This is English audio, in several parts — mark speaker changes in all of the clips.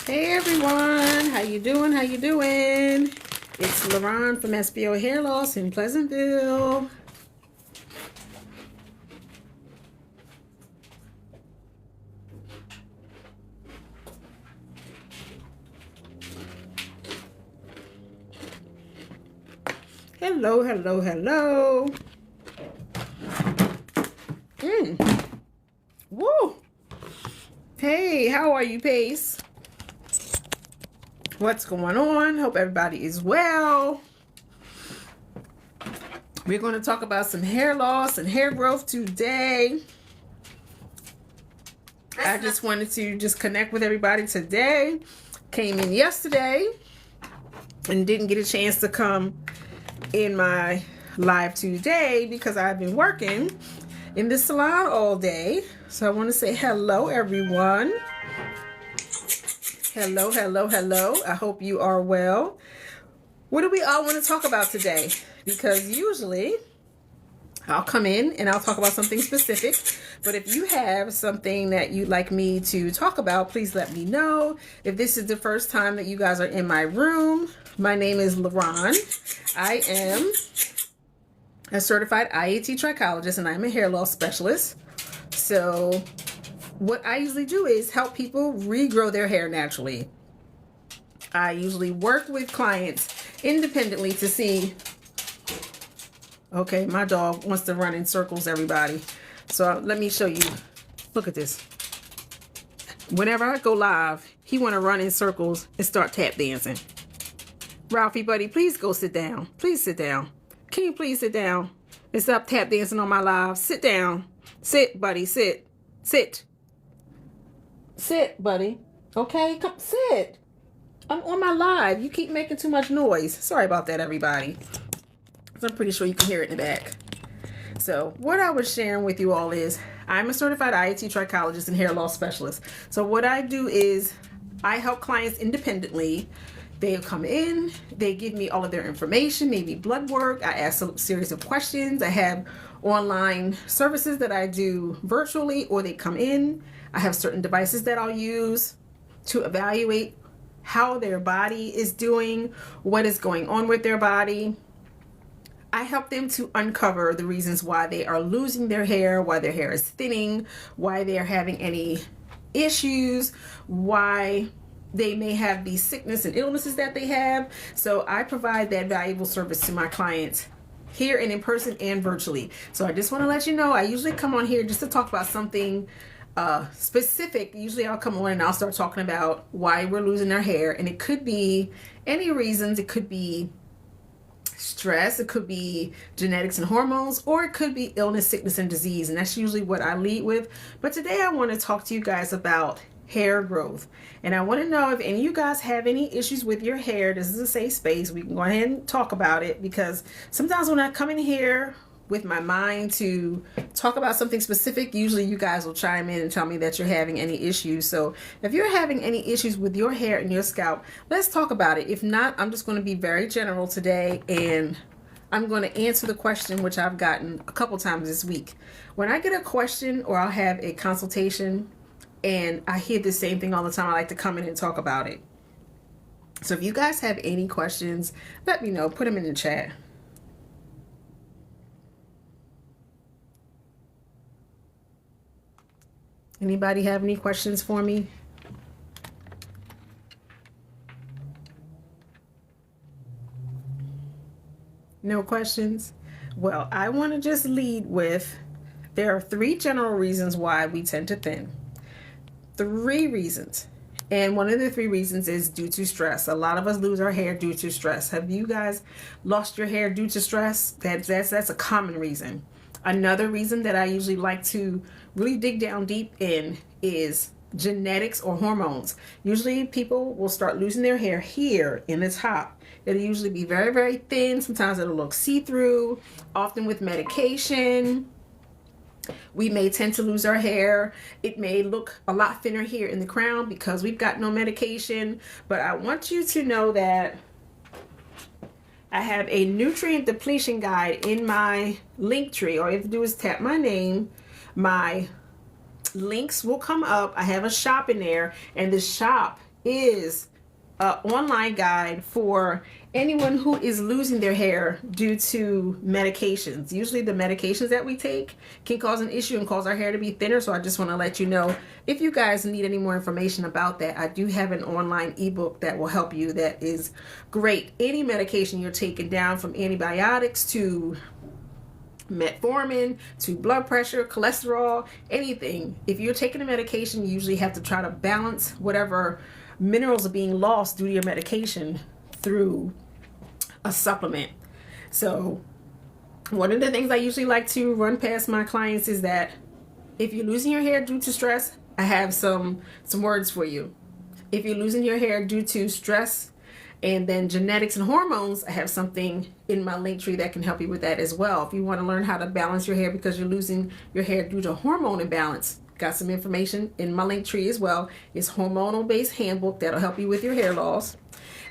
Speaker 1: Hey everyone, how you doing? How you doing? It's LaRon from SBO Hair Loss in Pleasantville. Hello, hello, hello. Woo! Hey, how are you, Pace? What's going on? Hope everybody is well. We're going to talk about some hair loss and hair growth today. I just wanted to connect with everybody today. Came in yesterday and didn't get a chance to come in my live today because I've been working in the salon all day. So I want to say hello, everyone. Hello, hello, hello. I hope you are well. What do we all want to talk about today? Because usually I'll come in and I'll talk about something specific. But if you have something that you'd like me to talk about, please let me know. If this is the first time that you guys are in my room, my name is LaRon. I am a certified IAT trichologist and I'm a hair loss specialist. So what I usually do is help people regrow their hair naturally. I usually work with clients independently to see, okay, my dog wants to run in circles, everybody. So let me show you. Look at this. Whenever I go live, he want to run in circles and start tap dancing. Ralphie, buddy, please go sit down. Please sit down. Can you please sit down and stop tap dancing on my live? Sit down. Sit, buddy, sit. Sit. Sit, buddy. Okay, come sit. I'm on my live. You keep making too much noise. Sorry about that, everybody. I'm pretty sure you can hear it in the back. So what I was sharing with you all is I'm a certified IAT trichologist and hair loss specialist. So what I do is I help clients independently. They come in, they give me all of their information, maybe blood work. I ask a series of questions. I have online services that I do virtually, or they come in. I have certain devices that I'll use to evaluate how their body is doing, what is going on with their body. I help them to uncover the reasons why they are losing their hair, why their hair is thinning, why they're having any issues, why they may have these sickness and illnesses that they have. So I provide that valuable service to my clients here and in person and virtually. So I just want to let you know, I usually come on here just to talk about something specific. Usually I'll come on and I'll start talking about why we're losing our hair. And it could be any reasons. It could be stress, it could be genetics and hormones, or it could be illness, sickness, and disease. And that's usually what I lead with. But today I want to talk to you guys about hair growth. And I want to know if any of you guys have any issues with your hair. This is a safe space. We can go ahead and talk about it, because sometimes when I come in here with my mind to talk about something specific, usually you guys will chime in and tell me that you're having any issues. So if you're having any issues with your hair and your scalp, let's talk about it. If not, I'm just going to be very general today, and I'm going to answer the question which I've gotten a couple times this week. When I get a question or I'll have a consultation and I hear the same thing all the time, I like to come in and talk about it. So if you guys have any questions, let me know. Put them in the chat. Anybody have any questions for me? No questions? Well, I want to just lead with, there are 3 general reasons why we tend to thin. 3 reasons. And one of the 3 reasons is due to stress. A lot of us lose our hair due to stress. Have you guys lost your hair due to stress? That's a common reason. Another reason that I usually like to really dig down deep in is genetics or hormones. Usually people will start losing their hair here in the top. It'll usually be very, very thin. Sometimes it'll look see-through, often with medication. We may tend to lose our hair. It may look a lot thinner here in the crown because we've got no medication. But I want you to know that I have a nutrient depletion guide in my link tree. All you have to do is tap my name. My links will come up. I have a shop in there, and the shop is an online guide for anyone who is losing their hair due to medications. Usually the medications that we take can cause an issue and cause our hair to be thinner. So I just want to let you know, if you guys need any more information about that, I do have an online ebook that will help you. That is great. Any medication you're taking, down from antibiotics to metformin to blood pressure, cholesterol, anything. If you're taking a medication, you usually have to try to balance whatever minerals are being lost due to your medication through a supplement. So one of the things I usually like to run past my clients is that if you're losing your hair due to stress, I have some words for you. If you're losing your hair due to stress and then genetics and hormones, I have something in my link tree that can help you with that as well. If you want to learn how to balance your hair because you're losing your hair due to hormone imbalance, got some information in my link tree as well. It's hormonal based handbook that'll help you with your hair loss.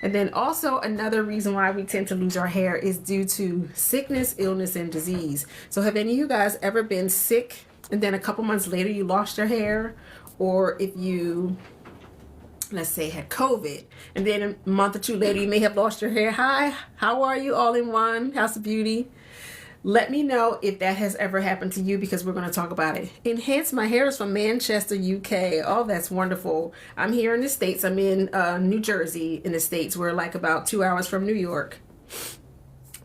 Speaker 1: And then also another reason why we tend to lose our hair is due to sickness, illness, and disease. So have any of you guys ever been sick and then a couple months later you lost your hair? Or if you, let's say, had COVID and then a month or two later you may have lost your hair. Hi, how are you? All in one, House of Beauty. Let me know if that has ever happened to you, because we're going to talk about it. Enhance My Hair is from Manchester, UK. Oh, that's wonderful. I'm here in the States. I'm in New Jersey in the States. We're like about 2 hours from New York.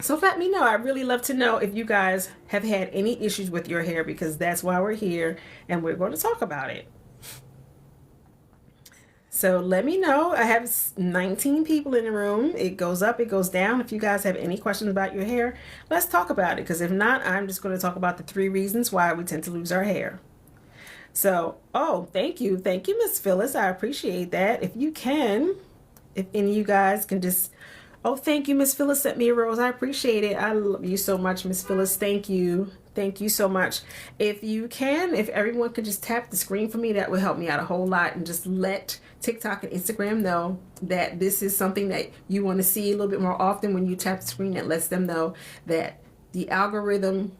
Speaker 1: So let me know. I'd really love to know if you guys have had any issues with your hair, because that's why we're here and we're going to talk about it. So let me know. I have 19 people in the room. It goes up, it goes down. If you guys have any questions about your hair, let's talk about it. Because if not, I'm just going to talk about the 3 reasons why we tend to lose our hair. So, oh, thank you. Thank you, Miss Phyllis. I appreciate that. If you can, if any of you guys can just, oh, thank you, Miss Phyllis sent me a rose. I appreciate it. I love you so much, Miss Phyllis. Thank you. Thank you so much. If you can, if everyone could just tap the screen for me, that would help me out a whole lot, and just let TikTok and Instagram know that this is something that you want to see a little bit more often. When you tap the screen, that lets them know that the algorithm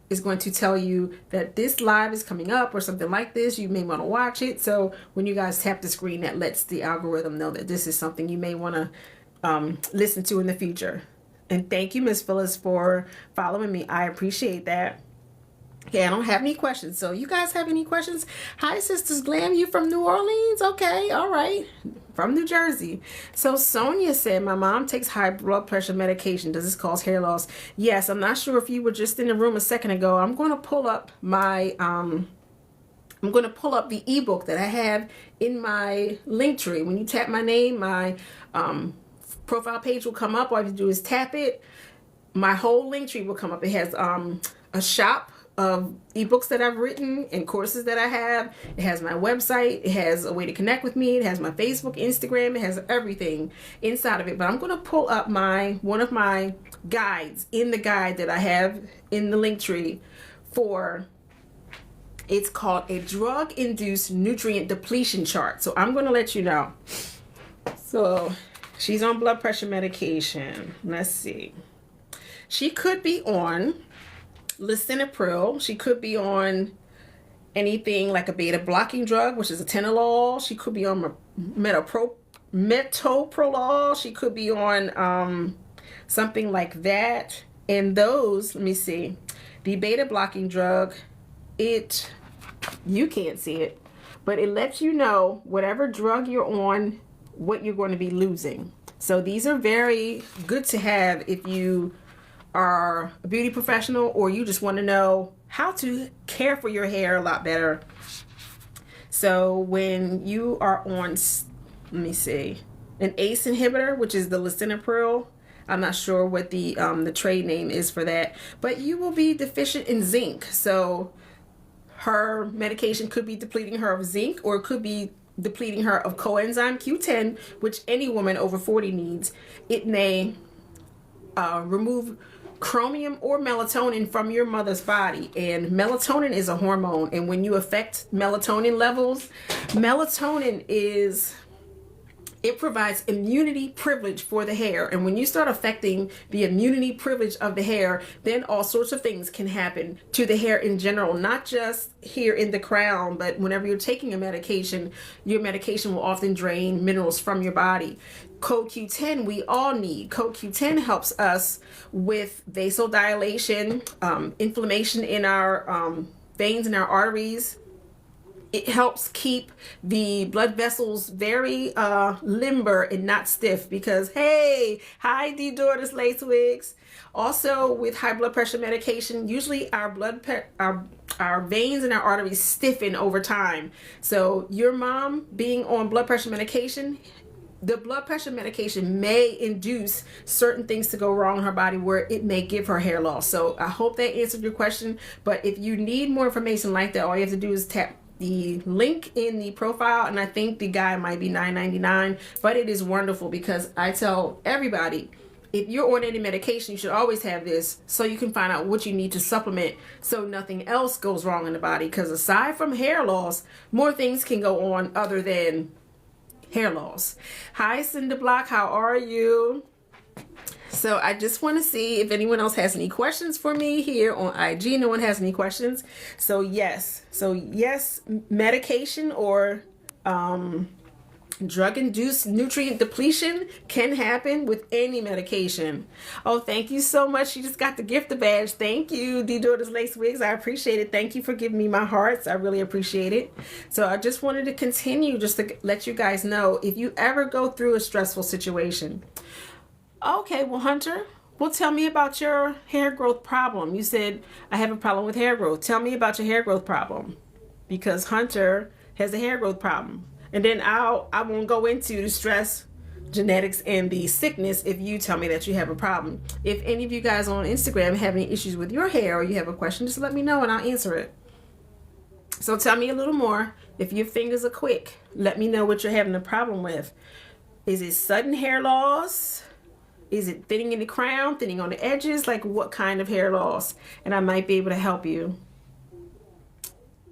Speaker 1: is going to tell you that this live is coming up or something like this. You may want to watch it. So when you guys tap the screen, that lets the algorithm know that this is something you may want to listen to in the future. And thank you, Miss Phyllis, for following me. I appreciate that. Okay, I don't have any questions. So you guys have any questions? Hi, Sisters Glam. You from New Orleans? Okay, all right. From New Jersey. So Sonia said, my mom takes high blood pressure medication. Does this cause hair loss? Yes, I'm not sure if you were just in the room a second ago. I'm going to pull up my I'm going to pull up the ebook that I have in my link tree. When you tap my name, my profile page will come up. All you do is tap it. My whole link tree will come up. It has a shop of ebooks that I've written and courses that I have. It has my website. It has a way to connect with me. It has my Facebook, Instagram. It has everything inside of it. But I'm going to pull up one of my guides in the guide that I have in the link tree for. It's called a drug-induced nutrient depletion chart. So I'm going to let you know. So she's on blood pressure medication. Let's see. She could be on lisinopril. She could be on anything like a beta blocking drug, which is a atenolol. She could be on metoprolol. She could be on something like that. And those, let me see, the beta blocking drug, you can't see it, but it lets you know whatever drug you're on, what you're going to be losing. So these are very good to have if you are a beauty professional or you just want to know how to care for your hair a lot better. So when you are on, let me see, an ACE inhibitor, which is the lisinopril, I'm not sure what the trade name is for that, but you will be deficient in zinc. So her medication could be depleting her of zinc, or it could be depleting her of coenzyme Q10, which any woman over 40 needs. It may remove chromium or melatonin from your mother's body, and melatonin is a hormone, and when you affect melatonin levels, melatonin it provides immunity privilege for the hair. And when you start affecting the immunity privilege of the hair, then all sorts of things can happen to the hair in general, not just here in the crown, but whenever you're taking a medication, your medication will often drain minerals from your body. CoQ10 we all need. CoQ10 helps us with vasodilation, inflammation in our veins and our arteries. It helps keep the blood vessels very limber and not stiff because, hey, hi, D Daughters Lace Wigs. Also, with high blood pressure medication, usually our veins and our arteries stiffen over time. So your mom being on blood pressure medication, the blood pressure medication may induce certain things to go wrong in her body where it may give her hair loss. So I hope that answered your question. But if you need more information like that, all you have to do is tap the link in the profile, and I think the guide might be $9.99, but it is wonderful because I tell everybody, if you're on any medication, you should always have this so you can find out what you need to supplement so nothing else goes wrong in the body. Because aside from hair loss, more things can go on other than hair loss. Hi, Cinder Block, how are you? So I just want to see if anyone else has any questions for me here on IG. No one has any questions. So yes, medication or drug-induced nutrient depletion can happen with any medication. Oh, thank you so much. You just got the gift badge. Thank you, D Daughters Lace Wigs. I appreciate it. Thank you for giving me my hearts. I really appreciate it. So I just wanted to continue just to let you guys know if you ever go through a stressful situation. Okay, well, Hunter, well, tell me about your hair growth problem. You said, I have a problem with hair growth. Tell me about your hair growth problem, because Hunter has a hair growth problem. And then I won't go into the stress, genetics, and the sickness if you tell me that you have a problem. If any of you guys on Instagram have any issues with your hair or you have a question, just let me know and I'll answer it. So tell me a little more. If your fingers are quick, let me know what you're having a problem with. Is it sudden hair loss? Is it thinning in the crown, thinning on the edges? Like what kind of hair loss? And I might be able to help you.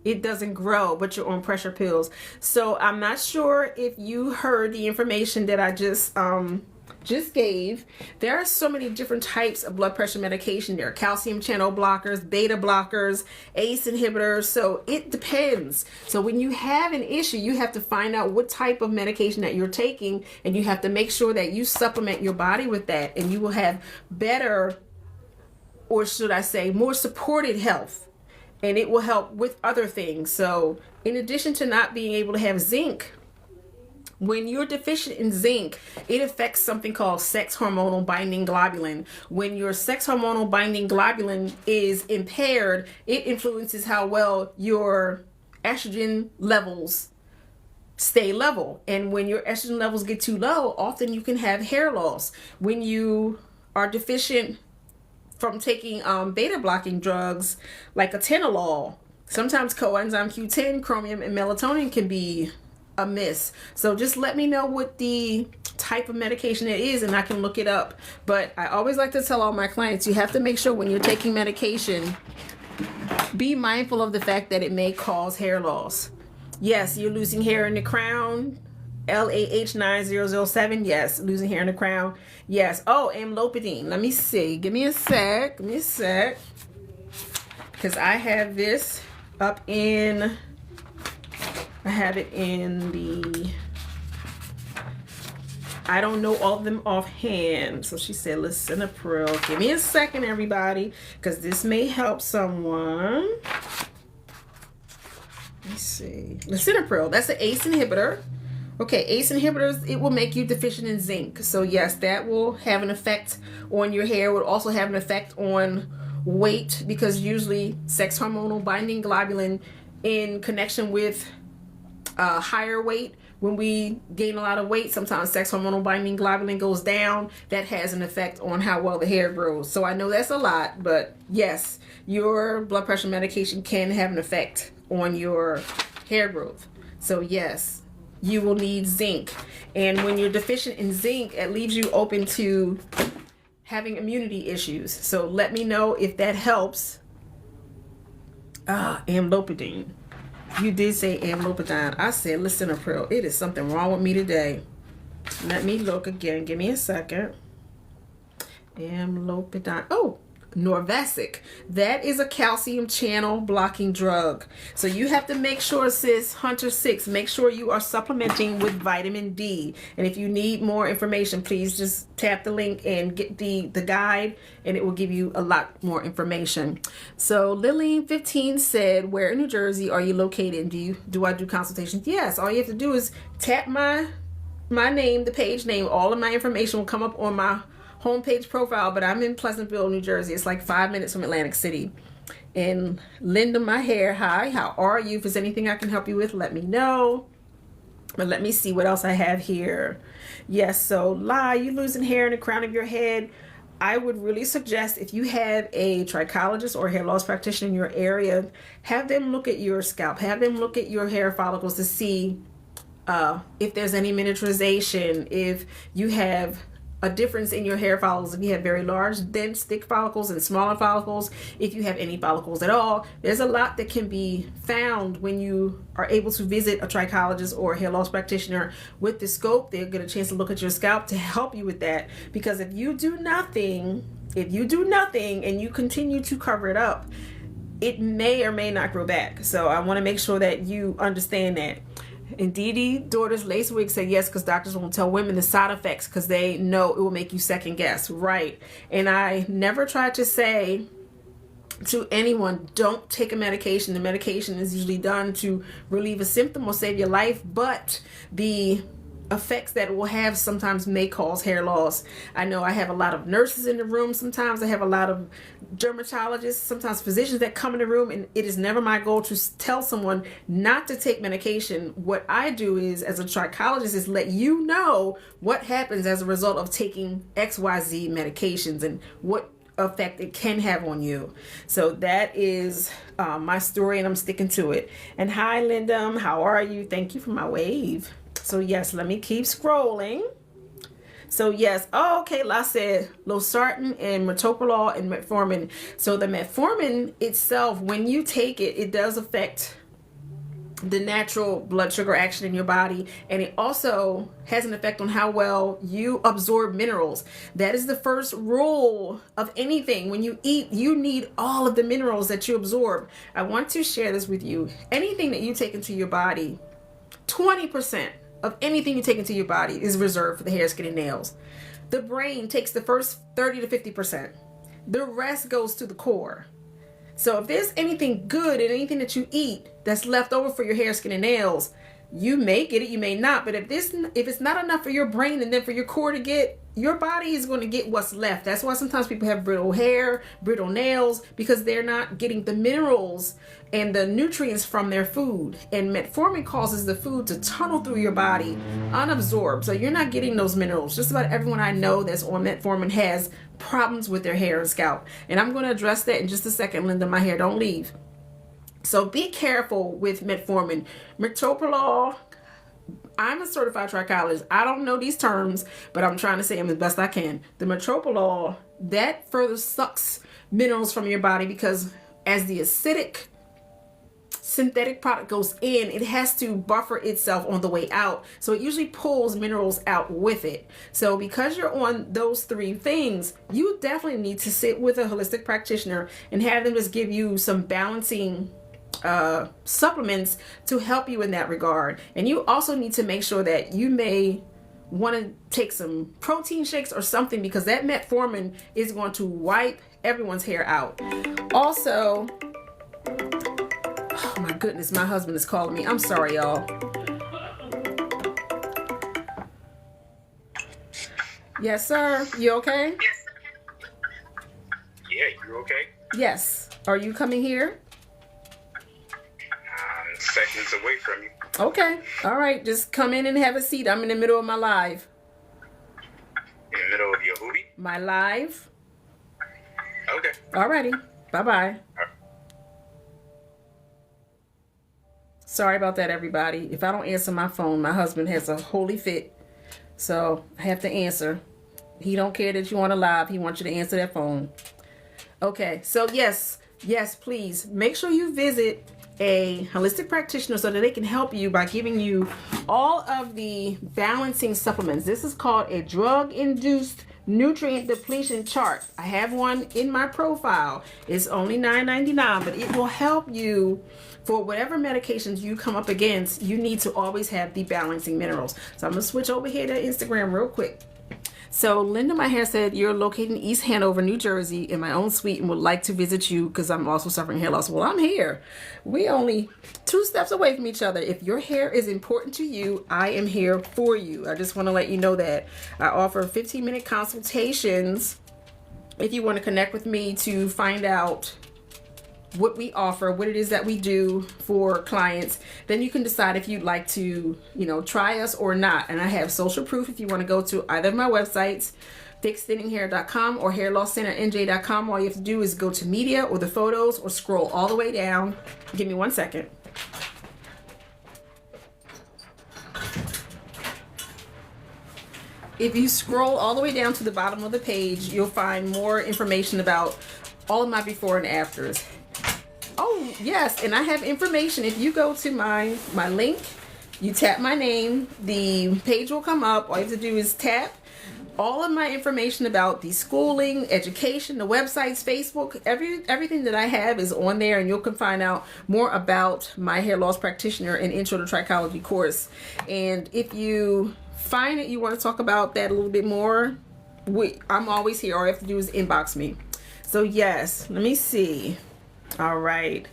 Speaker 1: It doesn't grow, but you're on pressure pills. So I'm not sure if you heard the information that I just gave. There are so many different types of blood pressure medication. There are calcium channel blockers, beta blockers, ACE inhibitors. So it depends. So when you have an issue, you have to find out what type of medication that you're taking, and you have to make sure that you supplement your body with that, and you will have better, or should I say, more supported health. And it will help with other things. So in addition to not being able to have zinc, when you're deficient in zinc, it affects something called sex hormonal binding globulin. When your sex hormonal binding globulin is impaired, it influences how well your estrogen levels stay level. And when your estrogen levels get too low, often you can have hair loss. When you are deficient from taking beta blocking drugs like atenolol, sometimes coenzyme Q10, chromium, and melatonin can be amiss. So just let me know what the type of medication it is and I can look it up. But I always like to tell all my clients, you have to make sure when you're taking medication, be mindful of the fact that it may cause hair loss. Yes, you're losing hair in the crown. LAH9007. Yes, losing hair in the crown. Yes. Oh, amlodipine. Let me see. Give me a sec. Because I have this up in, I have it in the, I don't know all of them offhand. So she said lisinopril. Give me a second, everybody, because this may help someone. Let's see. Lisinopril. That's an ACE inhibitor. Okay, ACE inhibitors, it will make you deficient in zinc. So yes, that will have an effect on your hair. It will also have an effect on weight, because usually sex hormonal binding globulin in connection with higher weight, when we gain a lot of weight, sometimes sex hormonal binding globulin goes down. That has an effect on how well the hair grows. So I know that's a lot, but yes, your blood pressure medication can have an effect on your hair growth. So yes, you will need zinc. And when you're deficient in zinc, it leaves you open to having immunity issues. So let me know if that helps. Amlodipine. You did say amlodipine. I said lisinopril. It is something wrong with me today. Let me look again. Give me a second. Amlopidine. Oh, Norvasic. That is a calcium channel blocking drug. So you have to make sure, sis, Hunter 6, make sure you are supplementing with vitamin D. And if you need more information, please just tap the link and get the guide, and it will give you a lot more information. So Lillian 15 said, where in New Jersey are you located? Do I do consultations? Yes. All you have to do is tap my name, the page name. All of my information will come up on my homepage profile, but I'm in Pleasantville, New Jersey. It's like 5 minutes from Atlantic City. And Linda, my hair, hi, how are you? If there's anything I can help you with, let me know. But let me see what else I have here. Yes, so you losing hair in the crown of your head. I would really suggest, if you have a trichologist or a hair loss practitioner in your area, have them look at your scalp, have them look at your hair follicles to see if there's any miniaturization, if you have a difference in your hair follicles, if you have very large, dense, thick follicles and smaller follicles, if you have any follicles at all. There's a lot that can be found when you are able to visit a trichologist or a hair loss practitioner with the scope. They'll get a chance to look at your scalp to help you with that. Because if you do nothing and you continue to cover it up, it may or may not grow back. So I want to make sure that you understand that. And Dee Dee daughter's lace wig said yes, because doctors won't tell women the side effects because they know it will make you second guess. Right. And I never tried to say to anyone, don't take a medication. The medication is usually done to relieve a symptom or save your life, but the effects that it will have sometimes may cause hair loss. I know I have a lot of nurses in the room. Sometimes I have a lot of dermatologists, sometimes physicians that come in the room, and it is never my goal to tell someone not to take medication. What I do is, as a trichologist, is let you know what happens as a result of taking XYZ medications and what effect it can have on you. So that is my story, and I'm sticking to it. And hi, Linda, how are you? Thank you for my wave. So yes, let me keep scrolling. So yes, okay, La said losartan and metoprolol and metformin. So the metformin itself, when you take it, it does affect the natural blood sugar action in your body, and it also has an effect on how well you absorb minerals. That is the first rule of anything. When you eat, you need all of the minerals that you absorb. I want to share this with you. Anything that you take into your body, 20% of anything you take into your body is reserved for the hair, skin, and nails. The brain takes the first 30 to 50%. The rest goes to the core. So if there's anything good in anything that you eat that's left over for your hair, skin, and nails, you may get it, you may not. But if it's not enough for your brain and then for your core to get, your body is going to get what's left. That's why sometimes people have brittle hair, brittle nails, because they're not getting the minerals and the nutrients from their food. And metformin causes the food to tunnel through your body unabsorbed. So you're not getting those minerals. Just about everyone I know that's on metformin has problems with their hair and scalp. And I'm going to address that in just a second, Linda. My hair, don't leave. So be careful with metformin. Metoprolol, I'm a certified trichologist. I don't know these terms, but I'm trying to say them as best I can. The metoprolol, that further sucks minerals from your body, because as the acidic synthetic product goes in, it has to buffer itself on the way out. So it usually pulls minerals out with it. So because you're on those three things, you definitely need to sit with a holistic practitioner and have them just give you some balancing supplements to help you in that regard. And you also need to make sure that you may want to take some protein shakes or something, because that metformin is going to wipe everyone's hair out. Also, oh my goodness, my husband is calling me. I'm sorry, y'all. Yes, sir. You okay?
Speaker 2: Yes. Yeah, you okay?
Speaker 1: Yes. Are you coming here?
Speaker 2: Seconds away from you.
Speaker 1: Okay. All right. Just come in and have a seat. I'm in the middle of my live.
Speaker 2: In the middle of your hoodie?
Speaker 1: My live.
Speaker 2: Okay.
Speaker 1: Alrighty. Bye-bye. Sorry about that, everybody. If I don't answer my phone, my husband has a holy fit. So I have to answer. He don't care that you want to live. He wants you to answer that phone. Okay. So yes, please make sure you visit a holistic practitioner so that they can help you by giving you all of the balancing supplements. This is called a drug-induced nutrient depletion chart. I have one in my profile. It's only $9.99, but it will help you for whatever medications you come up against. You need to always have the balancing minerals. So I'm gonna switch over here to Instagram real quick. So Linda My Hair said, you're located in East Hanover, New Jersey, in my own suite, and would like to visit you because I'm also suffering hair loss. Well, I'm here. We only 2 steps away from each other. If your hair is important to you, I am here for you. I just want to let you know that I offer 15-minute consultations if you want to connect with me to find out what we offer, what it is that we do for clients. Then you can decide if you'd like to, try us or not. And I have social proof if you want to go to either of my websites, fixedthinninghair.com or hairlosscenernj.com. All you have to do is go to media or the photos or scroll all the way down. Give me 1 second. If you scroll all the way down to the bottom of the page, you'll find more information about all of my before and afters. Oh, yes, and I have information. If you go to my link, you tap my name, the page will come up. All you have to do is tap. All of my information about the schooling, education, the websites, Facebook, everything that I have is on there, and you can find out more about my hair loss practitioner and Intro to Trichology course. And if you find that you want to talk about that a little bit more, I'm always here. All you have to do is inbox me. So yes, let me see. All right.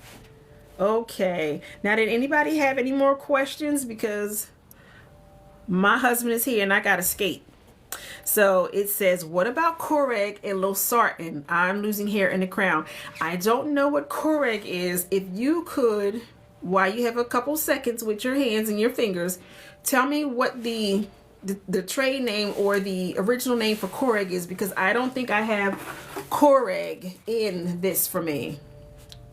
Speaker 1: Okay. Now, did anybody have any more questions? Because my husband is here and I got to skate. So it says, what about Coreg and Losartan? I'm losing hair in the crown. I don't know what Coreg is. If you could, while you have a couple seconds with your hands and your fingers, tell me what the trade name or the original name for Coreg is, because I don't think I have Coreg in this for me.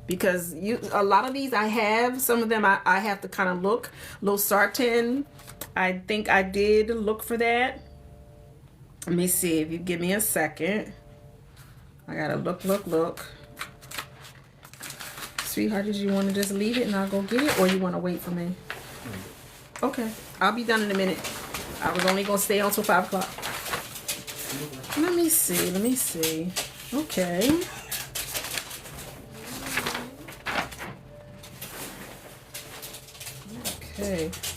Speaker 1: Because a lot of these I have, some of them I have to kind of look. Losartan, I think I did look for that. Let me see, if you give me a second. I gotta look. Sweetheart, did you want to just leave it and I'll go get it, or you want to wait for me? Okay, I'll be done in a minute. I was only gonna stay on till 5 o'clock. Let me see. Okay.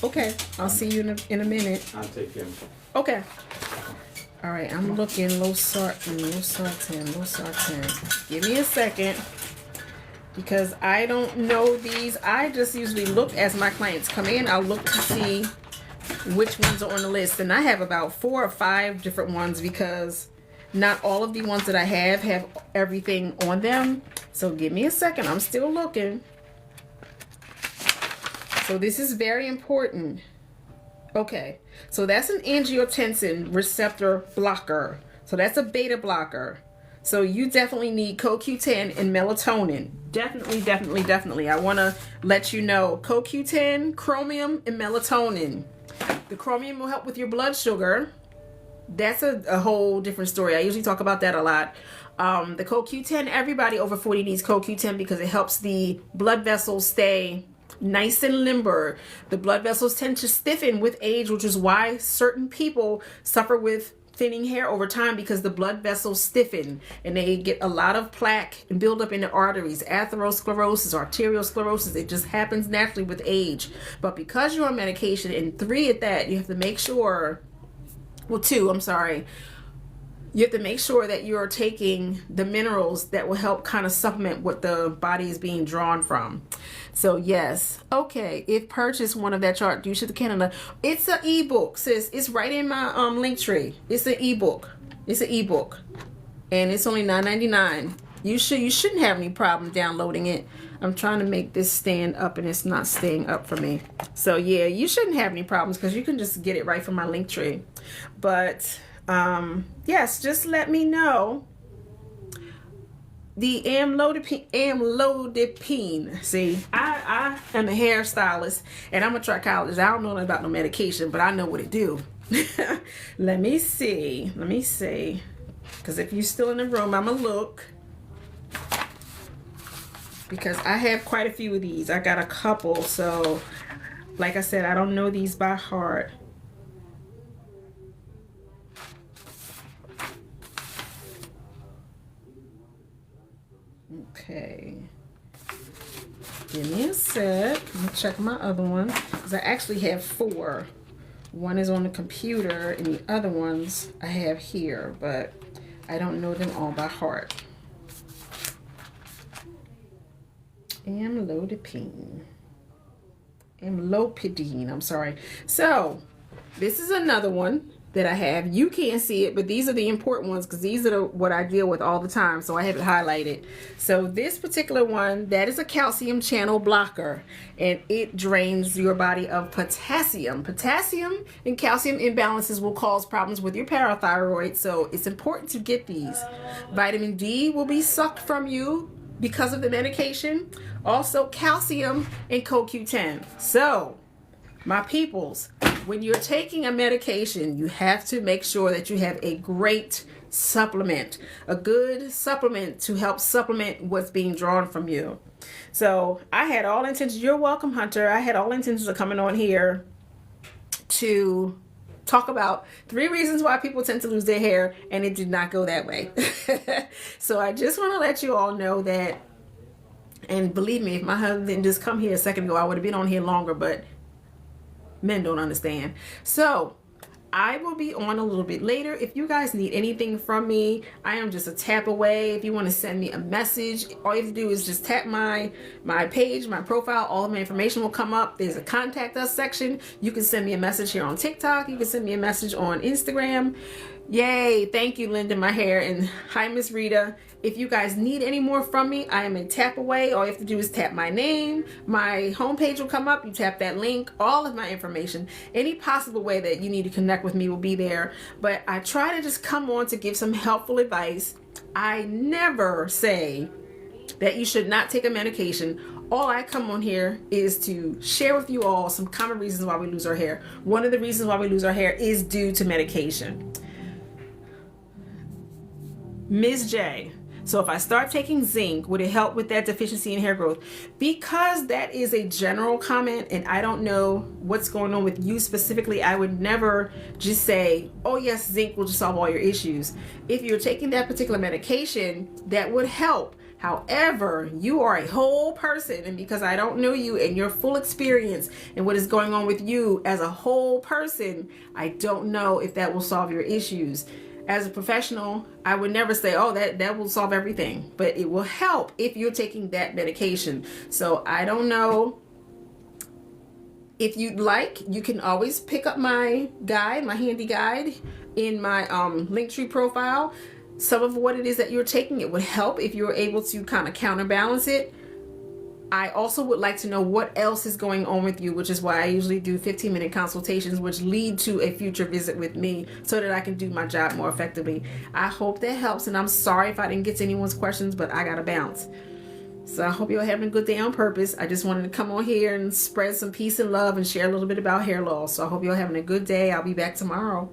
Speaker 1: Okay, I'll see you in a minute.
Speaker 3: I'll take care of it.
Speaker 1: Okay. All right, I'm looking. Losartan. Give me a second, because I don't know these. I just usually look as my clients come in. I'll look to see which ones are on the list, and I have about 4 or 5 different ones, because not all of the ones that I have everything on them. So give me a second. I'm still looking. So this is very important. Okay, so that's an angiotensin receptor blocker. So that's a beta blocker. So you definitely need CoQ10 and melatonin. Definitely. I want to let you know CoQ10, chromium, and melatonin. The chromium will help with your blood sugar. That's a whole different story. I usually talk about that a lot. The CoQ10, everybody over 40 needs CoQ10 because it helps the blood vessels stay nice and limber. The blood vessels tend to stiffen with age, which is why certain people suffer with thinning hair over time, because the blood vessels stiffen and they get a lot of plaque and build up in the arteries. Atherosclerosis, arteriosclerosis, it just happens naturally with age. But because you're on medication, and 3 at that, you have to make sure, well 2, I'm sorry, you have to make sure that you're taking the minerals that will help kind of supplement what the body is being drawn from. So yes, okay, if purchase one of that chart, you should Canada. It's an ebook, sis. It's right in my link tree. It's an ebook. And it's only $9.99. You shouldn't have any problem downloading it. I'm trying to make this stand up and it's not staying up for me. So yeah, you shouldn't have any problems because you can just get it right from my link tree. But yes, just let me know. The amlodipine. See, I am a hairstylist and I'm a trichologist. I don't know nothing about no medication, but I know what it do. Let me see. Because if you're still in the room, I'm going to look. because I have quite a few of these. I got a couple, so like I said, I don't know these by heart. Okay. Give me a sec. Let me check my other one, because I actually have 4. One is on the computer, and the other ones I have here, but I don't know them all by heart. Amlodipine. Amlopidine, I'm sorry. So, this is another one that I have. You can't see it, but these are the important ones because these are what I deal with all the time, so I have it highlighted. So this particular one, that is a calcium channel blocker, and it drains your body of potassium. Potassium and calcium imbalances will cause problems with your parathyroid, so it's important to get these. Vitamin D will be sucked from you because of the medication. Also calcium and CoQ10. So my peoples, when you're taking a medication, you have to make sure that you have a great supplement, a good supplement to help supplement what's being drawn from you. So I had all intentions, you're welcome, Hunter. I had all intentions of coming on here to talk about 3 reasons why people tend to lose their hair, and it did not go that way. So I just want to let you all know that, and believe me, if my husband didn't just come here a second ago, I would have been on here longer, but men don't understand. So I will be on a little bit later. If you guys need anything from me, I am just a tap away. If you want to send me a message, all you have to do is just tap my page, my profile. All of my information will come up. There's a contact us section. You can send me a message here on TikTok. You can send me a message on Instagram. Yay, thank you, Linda, my hair. And hi, Miss Rita. If you guys need any more from me, I am a tap away. All you have to do is tap my name. My homepage will come up. You tap that link. All of my information, any possible way that you need to connect with me will be there. But I try to just come on to give some helpful advice. I never say that you should not take a medication. All I come on here is to share with you all some common reasons why we lose our hair. One of the reasons why we lose our hair is due to medication. Ms. J, so if I start taking zinc, would it help with that deficiency in hair growth? Because that is a general comment and I don't know what's going on with you specifically, I would never just say, oh yes, zinc will just solve all your issues. If you're taking that particular medication, that would help. However, you are a whole person, and because I don't know you and your full experience and what is going on with you as a whole person, I don't know if that will solve your issues. As a professional, I would never say, oh, that will solve everything, but it will help if you're taking that medication. So I don't know. If you'd like, you can always pick up my guide, my handy guide in my Linktree profile. Some of what it is that you're taking, it would help if you're able to kind of counterbalance it. I also would like to know what else is going on with you, which is why I usually do 15-minute consultations, which lead to a future visit with me so that I can do my job more effectively. I hope that helps, and I'm sorry if I didn't get to anyone's questions, but I gotta bounce. So I hope you're having a good day on purpose. I just wanted to come on here and spread some peace and love and share a little bit about hair loss. So I hope you're having a good day. I'll be back tomorrow.